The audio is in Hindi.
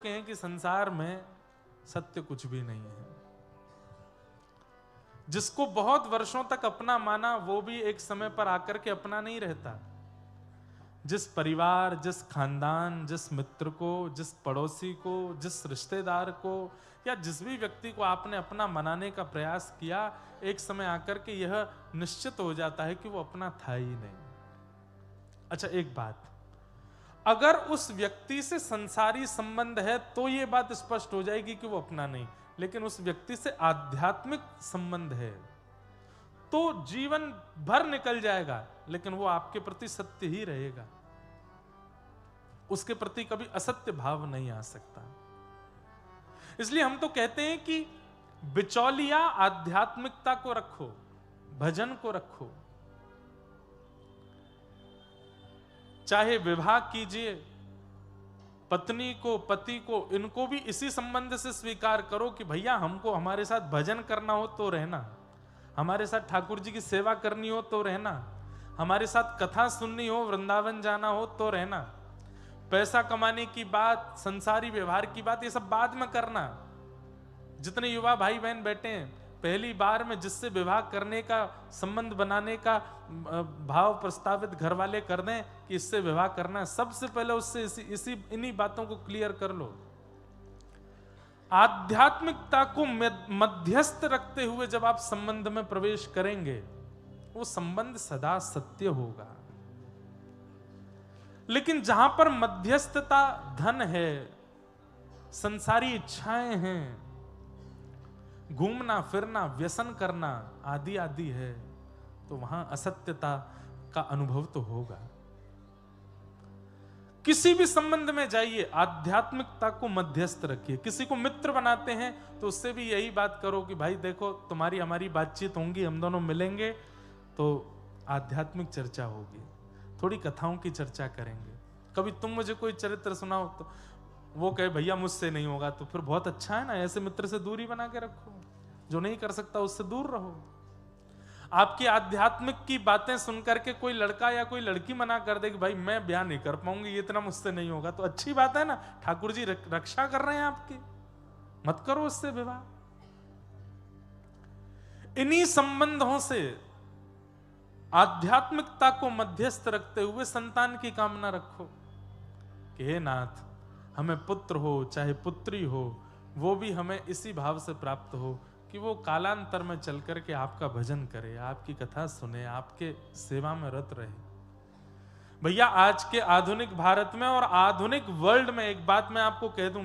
चुके हैं कि संसार में सत्य कुछ भी नहीं है। जिसको बहुत वर्षों तक अपना माना वो भी एक समय पर आकर के अपना नहीं रहता। जिस परिवार, जिस खानदान, जिस मित्र को, जिस पड़ोसी को, जिस रिश्तेदार को या जिस भी व्यक्ति को आपने अपना मनाने का प्रयास किया, एक समय आकर के यह निश्चित हो जाता है कि वो अपना था ही नहीं। अच्छा, एक बात, अगर उस व्यक्ति से संसारी संबंध है तो यह बात स्पष्ट हो जाएगी कि वो अपना नहीं, लेकिन उस व्यक्ति से आध्यात्मिक संबंध है तो जीवन भर निकल जाएगा, लेकिन वो आपके प्रति सत्य ही रहेगा। उसके प्रति कभी असत्य भाव नहीं आ सकता। इसलिए हम तो कहते हैं कि बिचौलिया आध्यात्मिकता को रखो, भजन को रखो। चाहे विवाह कीजिए, पत्नी को, पति को, इनको भी इसी संबंध से स्वीकार करो कि भैया हमको हमारे साथ भजन करना हो तो रहना, हमारे साथ ठाकुर जी की सेवा करनी हो तो रहना, हमारे साथ कथा सुननी हो, वृंदावन जाना हो तो रहना। पैसा कमाने की बात, संसारी व्यवहार की बात, ये सब बाद में करना। जितने युवा भाई बहन बैठे हैं, पहली बार में जिससे विवाह करने का, संबंध बनाने का भाव प्रस्तावित घर वाले कर दें कि इससे विवाह करना है, सबसे पहले उससे इन्हीं बातों को क्लियर कर लो। आध्यात्मिकता को मध्यस्थ रखते हुए जब आप संबंध में प्रवेश करेंगे, वो संबंध सदा सत्य होगा। लेकिन जहां पर मध्यस्थता धन है, संसारी इच्छाएं हैं, घूमना फिरना, व्यसन करना आदि आदि है, तो वहां असत्यता का अनुभव तो होगा। किसी भी संबंध में जाइए, आध्यात्मिकता को मध्यस्थ रखिए। किसी को मित्र बनाते हैं तो उससे भी यही बात करो कि भाई देखो, तुम्हारी हमारी बातचीत होंगी, हम दोनों मिलेंगे तो आध्यात्मिक चर्चा होगी, थोड़ी कथाओं की चर्चा करेंगे। कभी तुम मुझे कोई चरित्र सुनाओ तो वो कहे भैया मुझसे नहीं होगा, तो फिर बहुत अच्छा है ना, ऐसे मित्र से दूरी बना के रखो। जो नहीं कर सकता उससे दूर रहो। आपकी आध्यात्मिक की बातें सुनकर के कोई लड़का या कोई लड़की मना कर दे कि भाई मैं ब्याह नहीं कर पाऊंगी, ये इतना मुझसे नहीं होगा, तो अच्छी बात है ना, ठाकुर जी रक्षा कर रहे हैं आपकी, मत करो उससे विवाह। इन्हीं संबंधों से आध्यात्मिकता को मध्यस्थ रखते हुए संतान की कामना रखो कि हे नाथ, हमें पुत्र हो चाहे पुत्री हो, वो भी हमें इसी भाव से प्राप्त हो कि वो कालांतर में चल करके आपका भजन करे, आपकी कथा सुने, आपके सेवा में रत रहे। भैया आज के आधुनिक भारत में और आधुनिक वर्ल्ड में एक बात मैं आपको कह दूं,